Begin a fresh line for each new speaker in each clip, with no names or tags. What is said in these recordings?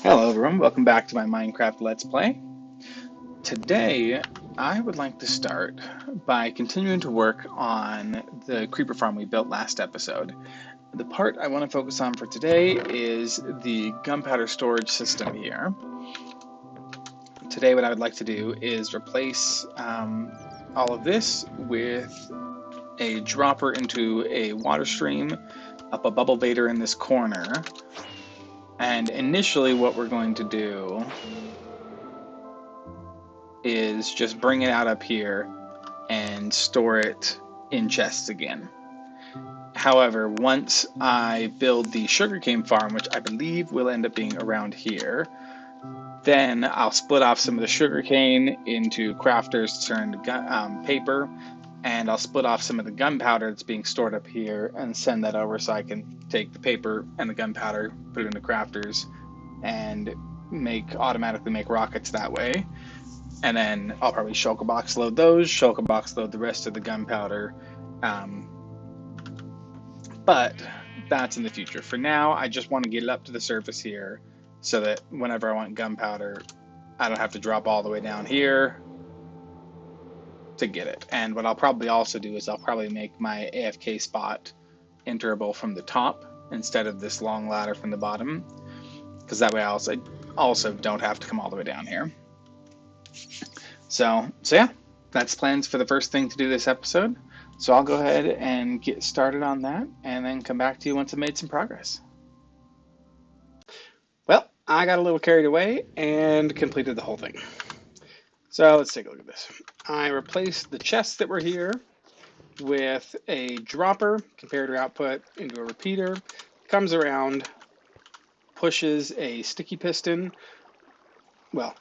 Hello everyone, welcome back to my Minecraft Let's Play. Today, I would like to start by continuing to work on the creeper farm we built last episode. The part I want to focus on for today is the gunpowder storage system here. Today what I would like to do is replace all of this with a dropper into a water stream, up a bubble vader in this corner, and initially what we're going to do is just bring it out up here and store it in chests again. However, once I build the sugarcane farm, which I believe will end up being around here, then I'll split off some of the sugarcane into crafters to turn into paper, and I'll split off some of the gunpowder that's being stored up here and send that over so I can take the paper and the gunpowder, put it into crafters, and automatically make rockets that way. And then I'll probably shulker box load those, shulker box load the rest of the gunpowder. But that's in the future. For now, I just want to get it up to the surface here so that whenever I want gunpowder, I don't have to drop all the way down here to get it. And what I'll probably also do is I'll probably make my AFK spot enterable from the top instead of this long ladder from the bottom, because that way I also don't have to come all the way down here. So yeah, that's plans for the first thing to do this episode. So I'll go ahead and get started on that and then come back to you once I've made some progress. Well, I got a little carried away and completed the whole thing. So let's take a look at this. I replaced the chests that were here with a dropper, comparator output into a repeater, comes around, pushes a sticky piston, well,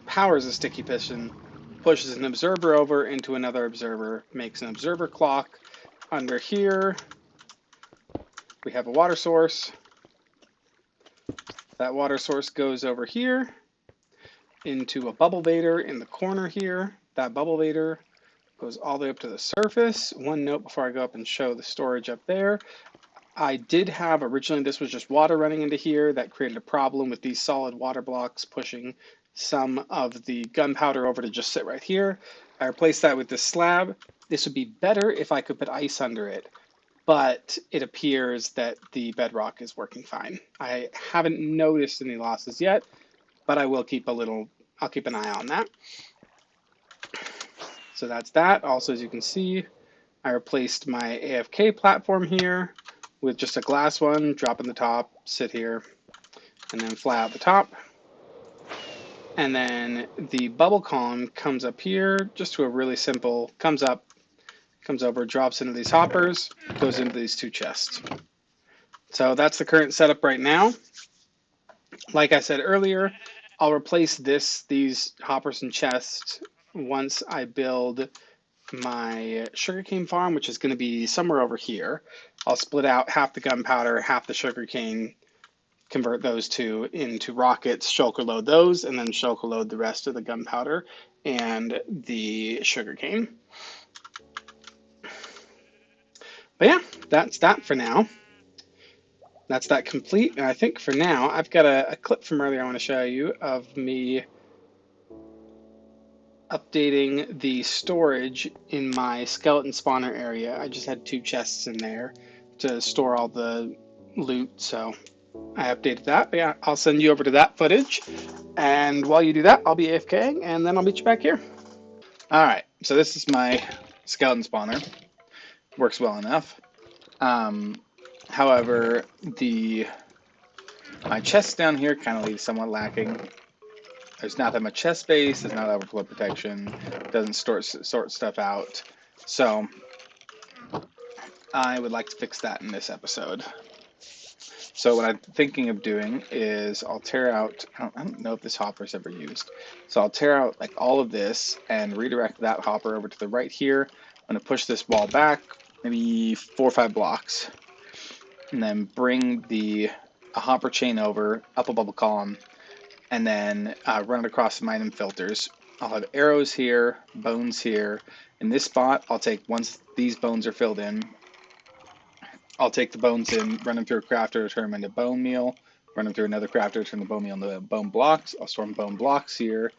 powers a sticky piston, pushes an observer over into another observer, makes an observer clock. Under here, we have a water source. That water source goes over here into a bubble vader in the corner here. That bubble vader goes all the way up to the surface. One note before I go up and show the storage up there. I did have originally, this was just water running into here. That created a problem with these solid water blocks pushing some of the gunpowder over to just sit right here. I replaced that with this slab. This would be better if I could put ice under it, but it appears that the bedrock is working fine. I haven't noticed any losses yet, but I will keep I'll keep an eye on that. So that's that. Also, as you can see, I replaced my AFK platform here with just a glass one, drop in the top, sit here, and then fly out the top. And then the bubble column comes up here, just to a really simple, comes up, comes over, drops into these hoppers, goes into these two chests. So that's the current setup right now. Like I said earlier, I'll replace these hoppers and chests once I build my sugarcane farm, which is going to be somewhere over here. I'll split out half the gunpowder, half the sugarcane, convert those two into rockets, shulker load those, and then shulker load the rest of the gunpowder and the sugarcane. But yeah, that's that for now. That's that complete. And I think for now, I've got a clip from earlier I want to show you of me updating the storage in my skeleton spawner area. I just had two chests in there to store all the loot, so I updated that. But yeah, I'll send you over to that footage, and while you do that, I'll be AFKing, and then I'll meet you back here. All right, so this is my skeleton spawner. Works well enough. However, my chest down here kind of leaves somewhat lacking. There's not that much chest space, there's not overflow protection, doesn't sort stuff out. So I would like to fix that in this episode. So what I'm thinking of doing is I'll tear out, I don't know if this hopper's ever used. So I'll tear out like all of this and redirect that hopper over to the right here. I'm going to push this wall back maybe 4 or 5 blocks, and then bring a hopper chain over, up a bubble column, and then run it across the mine and filters. I'll have arrows here, bones here. In this spot, once these bones are filled in, I'll take the bones in, run them through a crafter to turn them into bone meal, run them through another crafter, turn the bone meal into bone blocks. I'll store bone blocks here.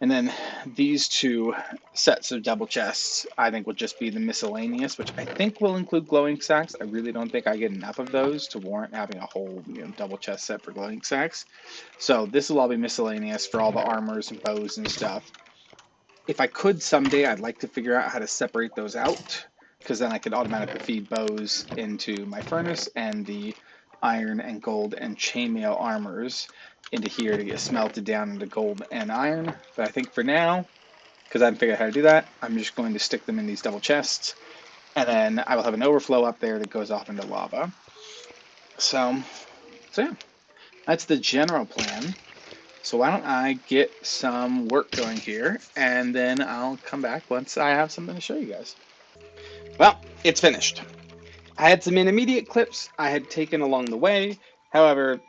And then these two sets of double chests, I think, will just be the miscellaneous, which I think will include glowing sacks. I really don't think I get enough of those to warrant having a whole double chest set for glowing sacks. So this will all be miscellaneous for all the armors and bows and stuff. If I could someday, I'd like to figure out how to separate those out, because then I could automatically feed bows into my furnace and the iron and gold and chainmail armors into here to get smelted down into gold and iron. But I think for now, because I haven't figured out how to do that, I'm just going to stick them in these double chests, and then I will have an overflow up there that goes off into lava. So yeah, that's the general plan. So why don't I get some work going here, and then I'll come back once I have something to show you guys. Well, it's finished. I had some intermediate clips I had taken along the way. However,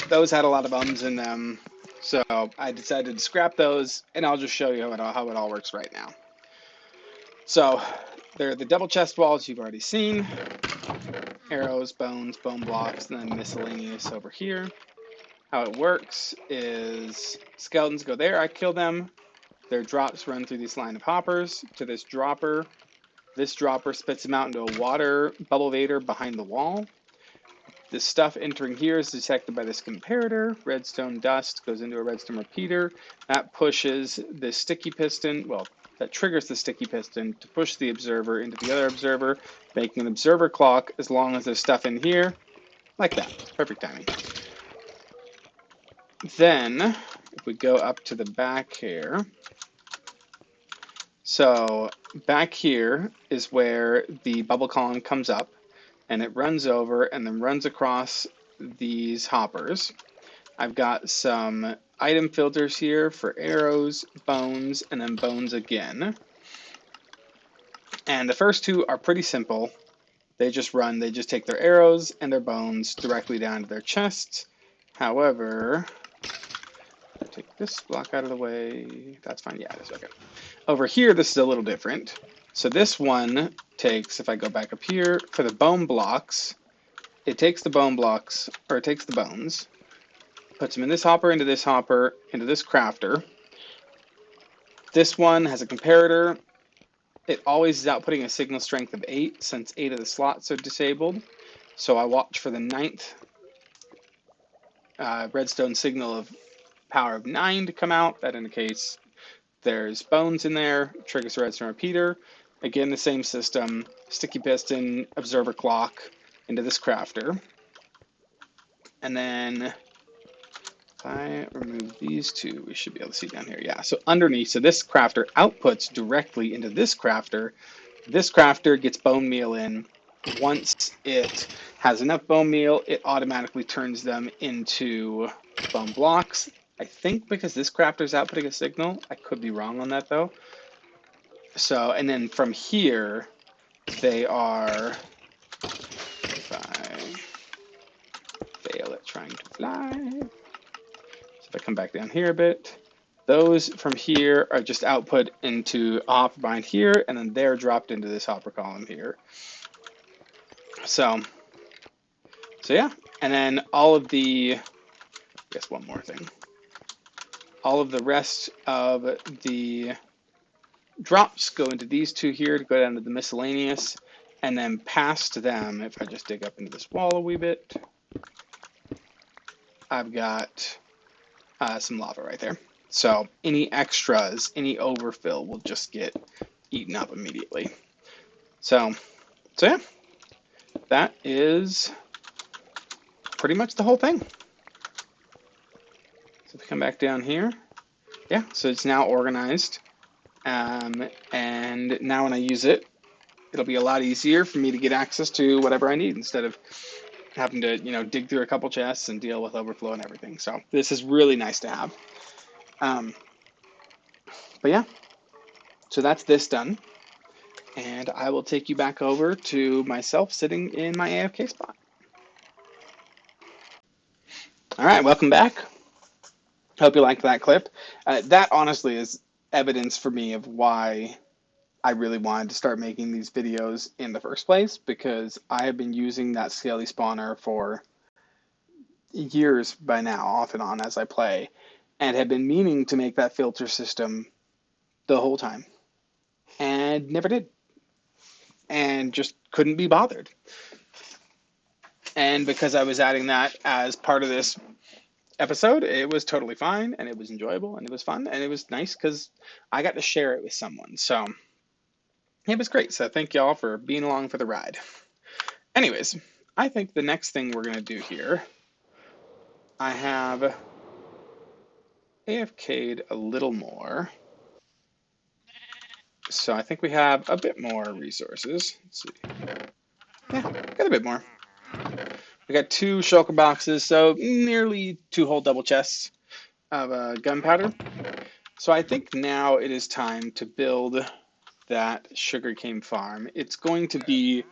those had a lot of ums in them, so I decided to scrap those, and I'll just show you how it all works right now. So there are the double chest walls you've already seen. Arrows, bones, bone blocks, and then miscellaneous over here. How it works is skeletons go there, I kill them. Their drops run through this line of hoppers to this dropper. This dropper spits them out into a water bubble vader behind the wall. This stuff entering here is detected by this comparator. Redstone dust goes into a redstone repeater. That pushes the sticky piston, well, that triggers the sticky piston to push the observer into the other observer, making an observer clock as long as there's stuff in here, like that. Perfect timing. Then, if we go up to the back here, so back here is where the bubble column comes up, and it runs over and then runs across these hoppers. I've got some item filters here for arrows, bones, and then bones again. And the first two are pretty simple. They just take their arrows and their bones directly down to their chests. However, take this block out of the way. That's fine. Yeah, it is okay. Over here, this is a little different. So this one takes, if I go back up here, for the bone blocks, it takes the bone blocks, or it takes the bones, puts them in this hopper, into this crafter. This one has a comparator. It always is outputting a signal strength of 8, since 8 of the slots are disabled. So I watch for the 9th redstone signal of power of 9 to come out. That indicates there's bones in there, triggers the redstone repeater. Again, the same system, sticky piston, observer clock into this crafter. And then if I remove these two, we should be able to see down here. Yeah, so underneath, so this crafter outputs directly into this crafter. This crafter gets bone meal in. Once it has enough bone meal, it automatically turns them into bone blocks. I think because this crafter is outputting a signal. I could be wrong on that though. So, and then from here, they are, if I fail at trying to fly, so if I come back down here a bit, those from here are just output into a hopper behind here, and then they're dropped into this hopper column here. So yeah, and then all of the, I guess one more thing, all of the rest of the drops go into these two here to go down to the miscellaneous, and then past them, if I just dig up into this wall a wee bit, I've got some lava right there. So any extras, any overfill will just get eaten up immediately. So yeah, that is pretty much the whole thing. So if we come back down here, yeah, so it's now organized. And now when I use it, it'll be a lot easier for me to get access to whatever I need instead of having to, dig through a couple chests and deal with overflow and everything. So this is really nice to have. But yeah, so that's this done. And I will take you back over to myself sitting in my AFK spot. All right, welcome back. Hope you liked that clip. That honestly is evidence for me of why I really wanted to start making these videos in the first place, because I have been using that scaly spawner for years by now, off and on as I play, and have been meaning to make that filter system the whole time, and never did, and just couldn't be bothered. And because I was adding that as part of this episode, it was totally fine, and it was enjoyable, and it was fun, and it was nice because I got to share it with someone. So it was great. So thank y'all for being along for the ride. Anyways, I think the next thing we're going to do here, I have AFK'd a little more. So I think we have a bit more resources. Let's see. Yeah, got a bit more. We got 2 shulker boxes, so nearly 2 whole double chests of gunpowder. So I think now it is time to build that sugarcane farm. It's going to be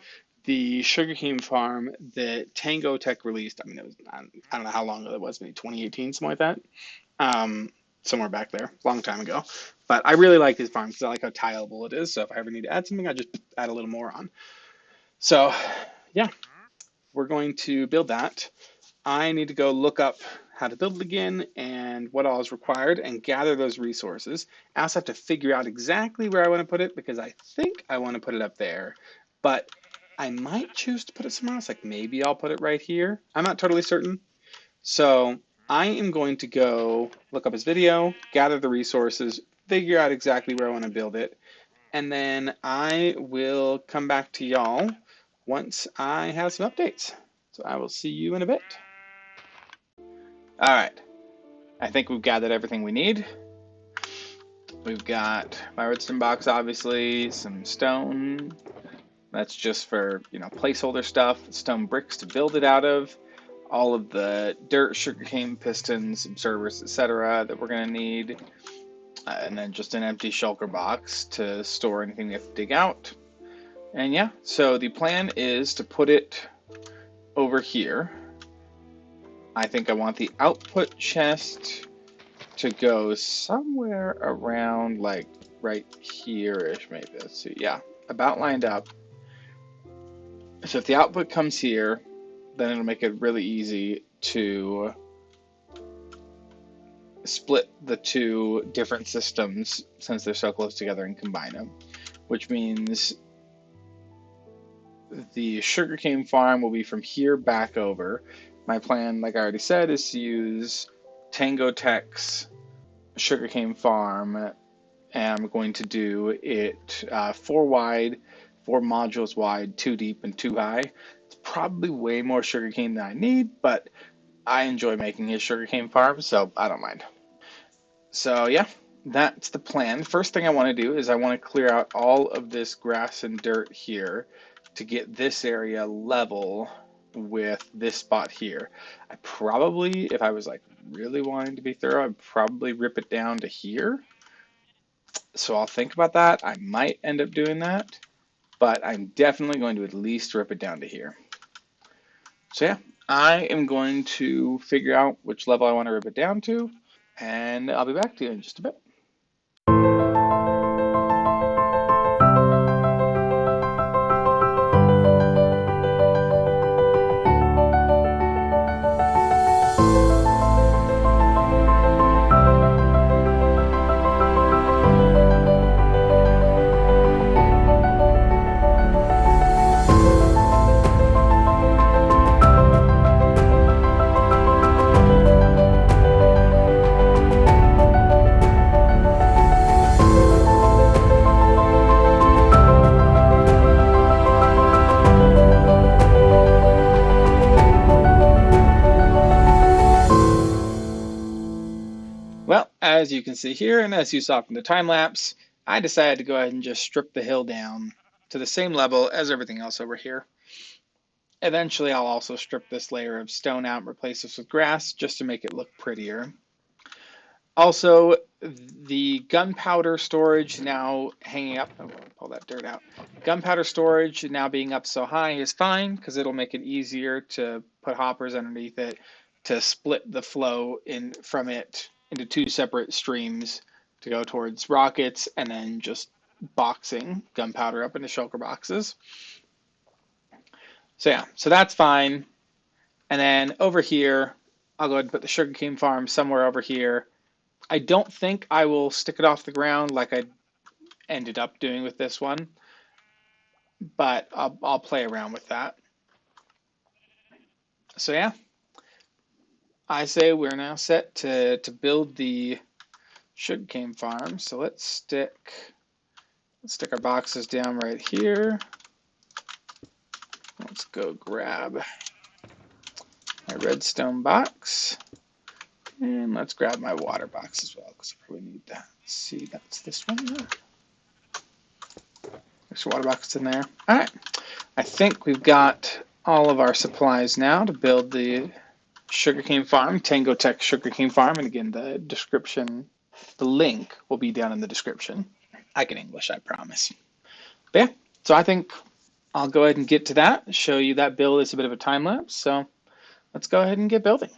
the sugarcane farm that TangoTek released. I mean, it was, I don't know how long ago it was, maybe 2018, something like that. Somewhere back there, a long time ago. But I really like this farm because I like how tileable it is. So if I ever need to add something, I just add a little more on. So yeah, we're going to build that. I need to go look up how to build it again and what all is required and gather those resources. I also have to figure out exactly where I want to put it because I think I want to put it up there, but I might choose to put it somewhere else. Like maybe I'll put it right here. I'm not totally certain. So I am going to go look up his video, gather the resources, figure out exactly where I want to build it, and then I will come back to y'all once I have some updates. So I will see you in a bit. All right, I think we've gathered everything we need. We've got my redstone box, obviously, some stone. That's just for, placeholder stuff, stone bricks to build it out of, all of the dirt, sugarcane pistons, observers, etc. that we're going to need, and then just an empty shulker box to store anything we have to dig out. And yeah, so the plan is to put it over here. I think I want the output chest to go somewhere around like right here-ish, maybe. Let's see, yeah, about lined up. So if the output comes here, then it'll make it really easy to split the 2 different systems since they're so close together and combine them, which means the sugarcane farm will be from here back over. My plan, like I already said, is to use TangoTek's sugarcane farm, and I'm going to do it 4 wide, 4 modules wide, 2 deep, and 2 high. It's probably way more sugarcane than I need, but I enjoy making his sugarcane farm, so I don't mind. So yeah, that's the plan. First thing I want to do is I want to clear out all of this grass and dirt here to get this area level with this spot here. I probably, if I was like really wanting to be thorough, I'd probably rip it down to here. So I'll think about that. I might end up doing that, but I'm definitely going to at least rip it down to here. So yeah, I am going to figure out which level I want to rip it down to, and I'll be back to you in just a bit. Well, as you can see here, and as you saw from the time lapse, I decided to go ahead and just strip the hill down to the same level as everything else over here. Eventually, I'll also strip this layer of stone out and replace this with grass just to make it look prettier. Also, the gunpowder storage now hanging up, I'm going to pull that dirt out. Gunpowder storage now being up so high is fine because it'll make it easier to put hoppers underneath it to split the flow from it into 2 separate streams to go towards rockets and then just boxing gunpowder up into shulker boxes. So yeah, so that's fine. And then over here,
I'll go ahead and put the sugarcane farm somewhere over here. I don't think I will stick it off the ground like I ended up doing with this one, but I'll play around with that. So yeah, I say we're now set to build the sugarcane farm. So let's stick our boxes down right here. Let's go grab my redstone box. And let's grab my water box as well, because I probably need that. Let's see, that's this one. There's a water box in there. All right. I think we've got all of our supplies now to build the sugarcane farm, TangoTek sugarcane farm. And again, the description, the link will be down in the description. I can English, I promise. But yeah, so I think I'll go ahead and get to that, show you that build. It's a bit of a time lapse. So let's go ahead and get building.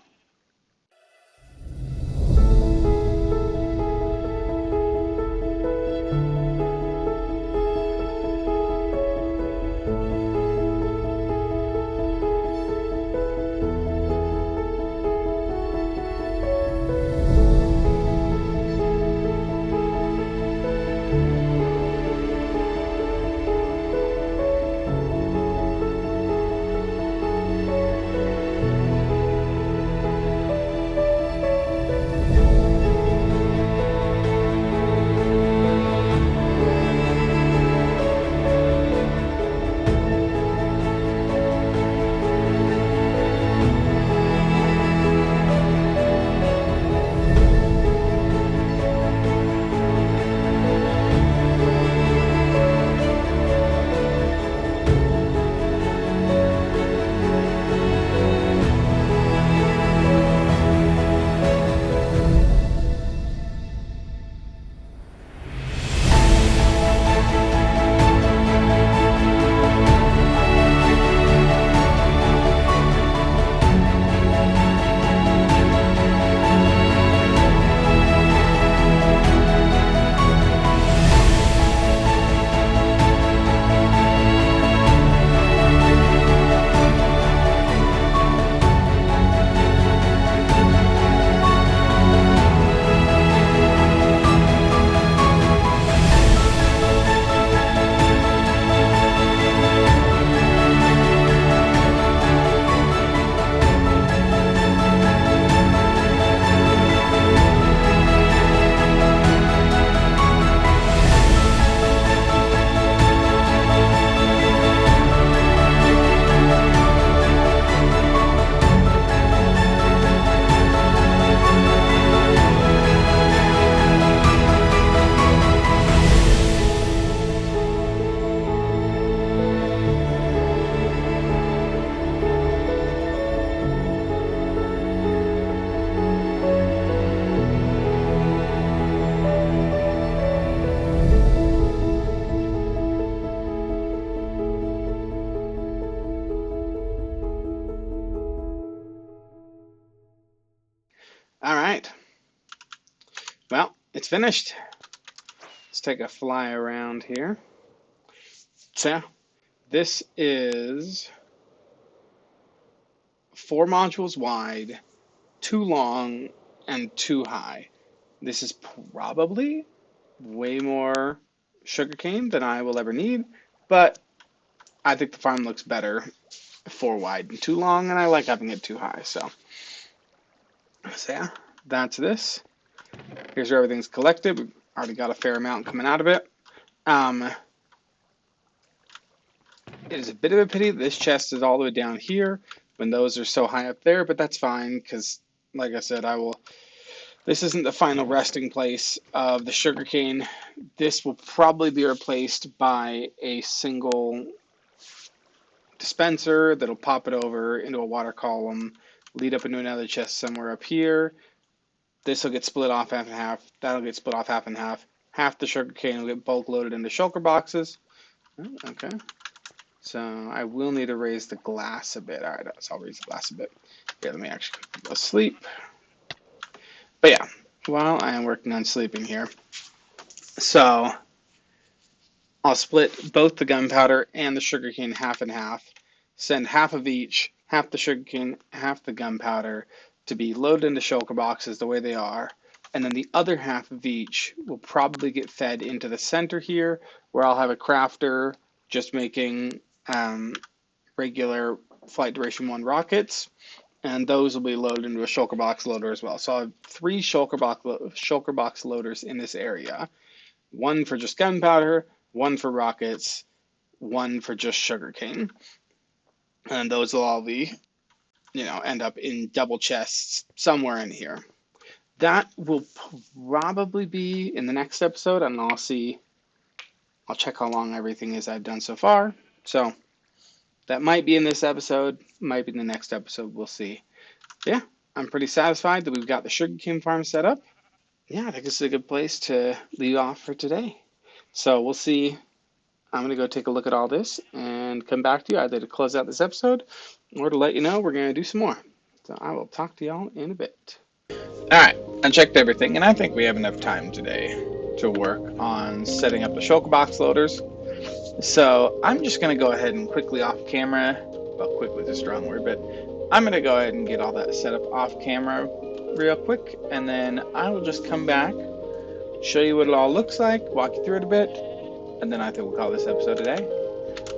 All right. Well, it's finished. Let's take a fly around here. So this is 4 modules wide, 2 long, and 2 high. This is probably way more sugarcane than I will ever need, but I think the farm looks better 4 wide and 2 long, and I like having it 2 high. So yeah, that's this. Here's where everything's collected. We've already got a fair amount coming out of it. It is a bit of a pity that this chest is all the way down here when those are so high up there, but that's fine because, like I said, this isn't the final resting place of the sugarcane. This will probably be replaced by a single dispenser that'll pop it over into a water column, lead up into another chest somewhere up here. This will get split off half and half. That'll get split off half and half. Half the sugarcane will get bulk loaded into shulker boxes. Okay. So I will need to raise the glass a bit. All right, so I'll raise the glass a bit. Here, let me actually go sleep. But yeah, while I am working on sleeping here, so I'll split both the gunpowder and the sugarcane half and half. Send half of each, half the sugarcane, half the gunpowder,
to be loaded into shulker boxes the way they are. And then the other half of each will probably get fed into the center here, where I'll have a crafter just making regular flight duration 1 rockets, and those will be loaded into a shulker box loader as well. So I have 3 shulker box loaders in this area. 1 for just gunpowder, 1 for rockets, 1 for just sugarcane. And those will all be, end up in double chests somewhere in here. That will probably be in the next episode, and I'll check how long everything is I've done so far. So that might be in this episode, might be in the next episode, we'll see. Yeah, I'm pretty satisfied that we've got the sugarcane farm set up. Yeah, I think this is a good place to leave off for today. So we'll see. I'm going to go take a look at all this and come back to you either to close out this episode or to let you know we're going to do some more. So I will talk to y'all in a bit. Alright, I checked everything, and I think we have enough time today to work on setting up the shulker box loaders. So I'm just going to go ahead and quickly off camera, well, quickly is a strong word, but I'm going to go ahead and get all that set up off camera real quick, and then I will just come back, show you what it all looks like, walk you through it a bit, and then I think we'll call this episode a day.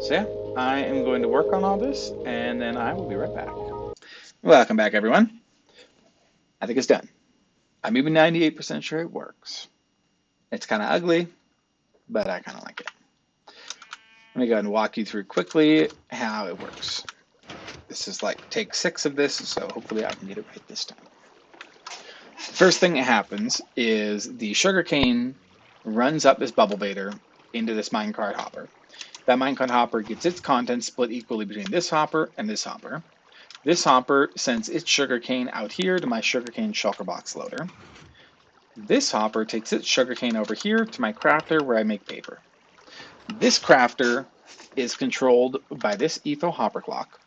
So yeah, I am going to work on all this, and then I will be right back. Welcome back, everyone. I think it's done. I'm even 98% sure it works. It's kind of ugly, but I kind of like it. Let me go ahead and walk you through quickly how it works. This is like take 6 of this, so hopefully I can get it right this time. First thing that happens is the sugarcane runs up this bubble baiter into this minecart hopper. That minecart hopper gets its contents split equally between this hopper and this hopper. This hopper sends its sugarcane out here to my sugarcane shulker box loader. This hopper takes its sugarcane over here to my crafter where I make paper. This crafter is controlled by this etho hopper clock,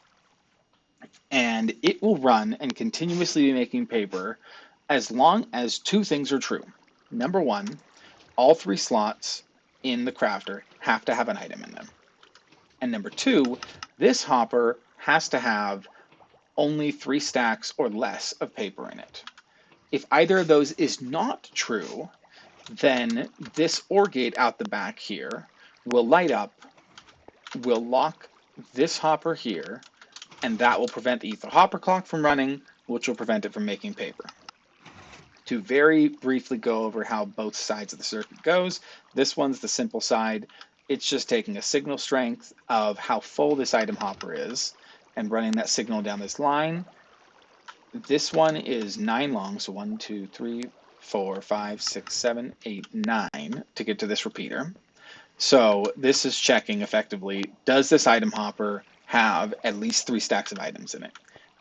and it will run and continuously be making paper as long as 2 things are true. Number 1, all 3 slots in the crafter have to have an item in them. And number 2, this hopper has to have only 3 stacks or less of paper in it. If either of those is not true, then this OR gate out the back here will light up, will lock this hopper here, and that will prevent the ether hopper clock from running, which will prevent it from making paper. To very briefly go over how both sides of the circuit goes, this one's the simple side. It's just taking a signal strength of how full this item hopper is and running that signal down this line. This one is 9 long, so 1, 2, 3, 4, 5, 6, 7, 8, 9 to get to this repeater. So this is checking effectively, does this item hopper have at least 3 stacks of items in it?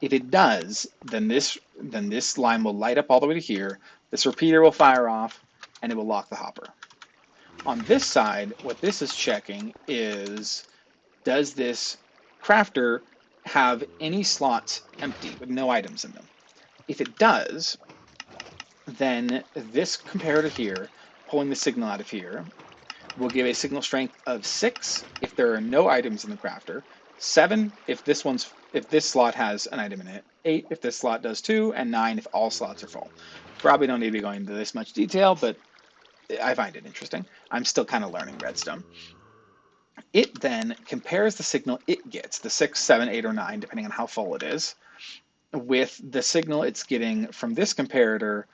If it does, then this line will light up all the way to here, this repeater will fire off, and it will lock the hopper. On this side, what this is checking is, does this crafter have any slots empty with no items in them? If it does, then this comparator here, pulling the signal out of here, will give a signal strength of 6 if there are no items in the crafter, 7 if this slot has an item in it, 8 if this slot does too, and 9 if all slots are full. Probably don't need to be going into this much detail, but I find it interesting. I'm still kind of learning Redstone. It then compares the signal it gets, the 6, 7, 8, or 9, depending on how full it is, with the signal it's getting from this comparator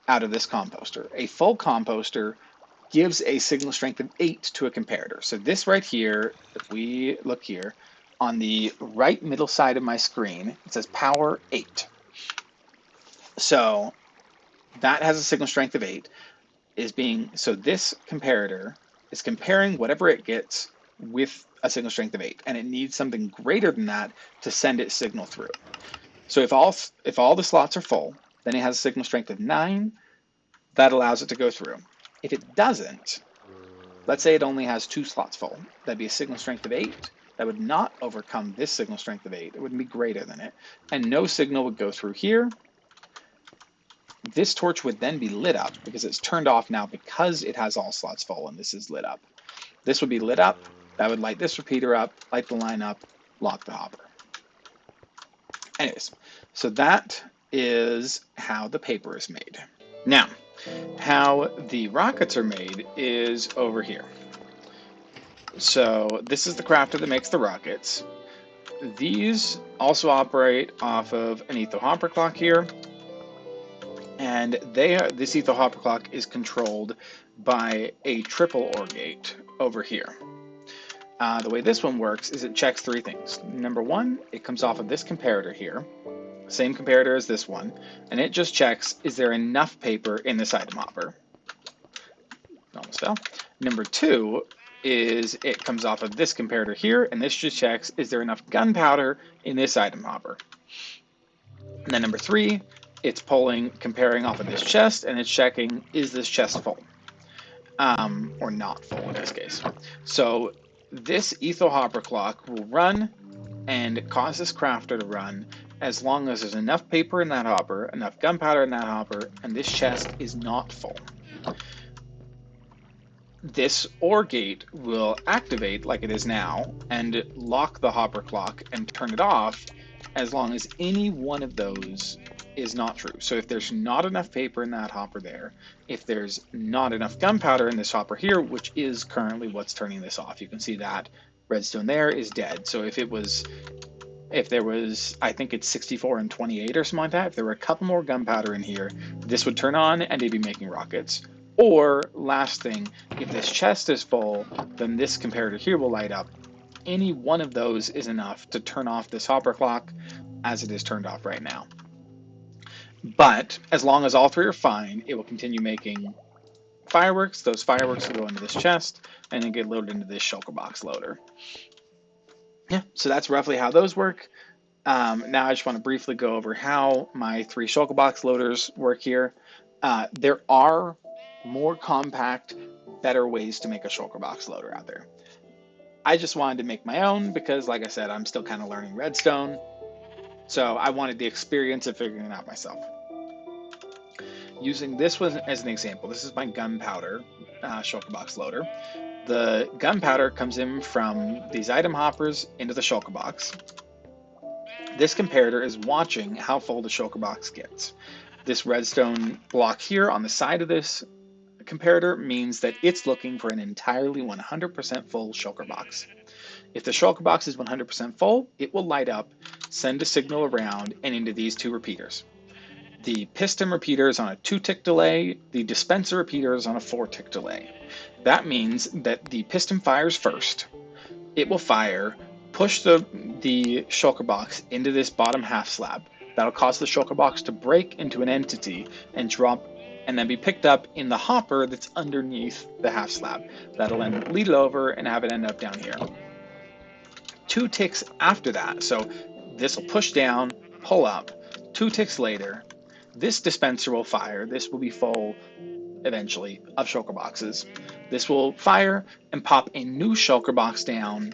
out of this composter. A full composter gives a signal strength of 8 to a comparator. So this right here, if we look here, on the right middle side of my screen, it says power 8. So that has a signal strength of 8. So this comparator is comparing whatever it gets with a signal strength of 8, and it needs something greater than that to send its signal through. So if all the slots are full, then it has a signal strength of 9. That allows it to go through. If it doesn't, let's say it only has 2 slots full, that'd be a signal strength of 8. That would not overcome this signal strength of 8. It wouldn't be greater than it, and no signal would go through here. This torch would then be lit up because it's turned off now because it has all slots full and this is lit up. This would be lit up. That would light this repeater up, light the line up, lock the hopper. Anyways, so that
is how the paper is made. Now, how the rockets are made is over here. So this is the crafter that makes the rockets. These also operate off of an etho hopper clock here, and this etho hopper clock is controlled by a triple OR gate over here. The way this one works is it checks three things. Number one, it comes off of this comparator here, same comparator as this one, and it just checks, is there enough paper in this item hopper? Almost fell. Number two is it comes off of this comparator here, and this just checks, is there enough gunpowder in this item hopper? And then number three, it's comparing off of this chest, and it's checking, is this chest full? Or not full in this case. So this etho hopper clock will run and cause this crafter to run as long as there's enough paper in that hopper, enough gunpowder in that hopper, and this chest is not full. This OR gate will activate like it is now and lock the hopper clock and turn it off as long as any one of those is not true. So if there's not enough paper in that hopper there, if there's not enough gunpowder in this hopper here, which is currently what's turning this off, you can see that redstone there is dead. So if there was, I think it's 64 and 28 or something like that, if there were a couple more gunpowder in here, this would turn on and they'd be making rockets. Or, last thing, if this chest is full, then this comparator here will light up. Any one of those is enough to turn off this hopper clock as it is turned off right now. But as long as all three are fine, it will continue making fireworks. Those fireworks will go into this chest and then get loaded into this shulker box loader. Yeah, so that's roughly how those work. Now I just want to briefly go over how my three shulker box loaders work here. There are more compact, better ways to make a shulker box loader out there. I just wanted to make my own because, like I said, I'm still kind of learning redstone. So I wanted the experience of figuring it out myself. Using this one as an example, this is my gunpowder shulker box loader. The gunpowder comes in from these item hoppers into the shulker box. This comparator is watching how full the shulker box gets. This redstone block here on the side of this comparator means that it's looking for an entirely 100% full shulker box. If the shulker box is 100% full, it will light up, send a signal around and into these two repeaters. The piston repeater is on a 2-tick delay, the dispenser repeater is on a 4-tick delay. That means that the piston fires first. It will fire, push the shulker box into this bottom half slab. That'll cause the shulker box to break into an entity and drop and then be picked up in the hopper that's underneath the half slab. That'll then lead it over and have it end up down here. 2 ticks after that, so this will push down, pull up. 2 ticks later, this dispenser will fire. This will be full eventually of shulker boxes. This will fire and pop a new shulker box down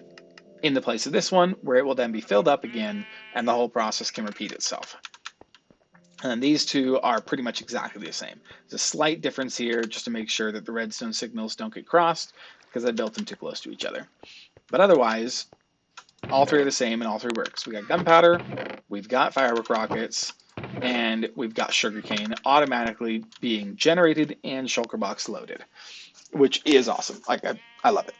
in the place of this one, where it will then be filled up again, and the whole process can repeat itself. And these two are pretty much exactly the same. There's a slight difference here just to make sure that the redstone signals don't get crossed, because I built them too close to each other. But otherwise, all three are the same and all three works. We got gunpowder, we've got firework rockets, and we've got sugarcane automatically being generated and shulker box loaded, which is awesome. Like, I love it.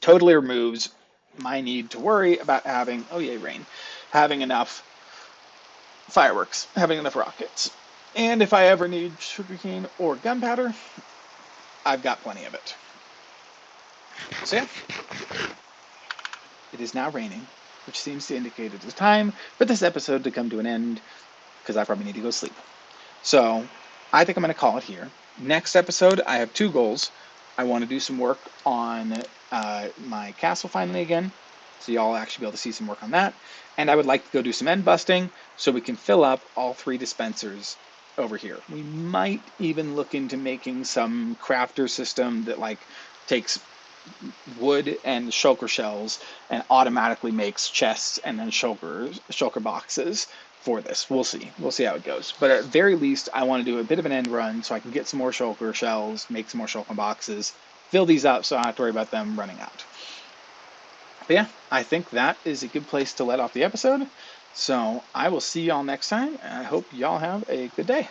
Totally removes my need to worry about having, oh yay, rain, having enough fireworks, having enough rockets. And if I ever need sugarcane or gunpowder, I've got plenty of it. So yeah, it is now raining, which seems to indicate it is time for this episode to come to an end, because I probably need to go sleep. So I think I'm going to call it here. Next episode, I have 2 goals. I want to do some work on my castle finally again, so y'all actually be able to see some work on that. And I would like to go do some end busting so we can fill up all 3 dispensers over here. We might even look into making some crafter system that like takes wood and shulker shells and automatically makes chests and then shulker boxes for this. We'll see how it goes. But at very least, I want to do a bit of an end run so I can get some more shulker shells, make some more shulker boxes, fill these up so I don't have to worry about them running out. But yeah, I think that is a good place to let off the episode. So I will see y'all next time, and I hope y'all have a good day.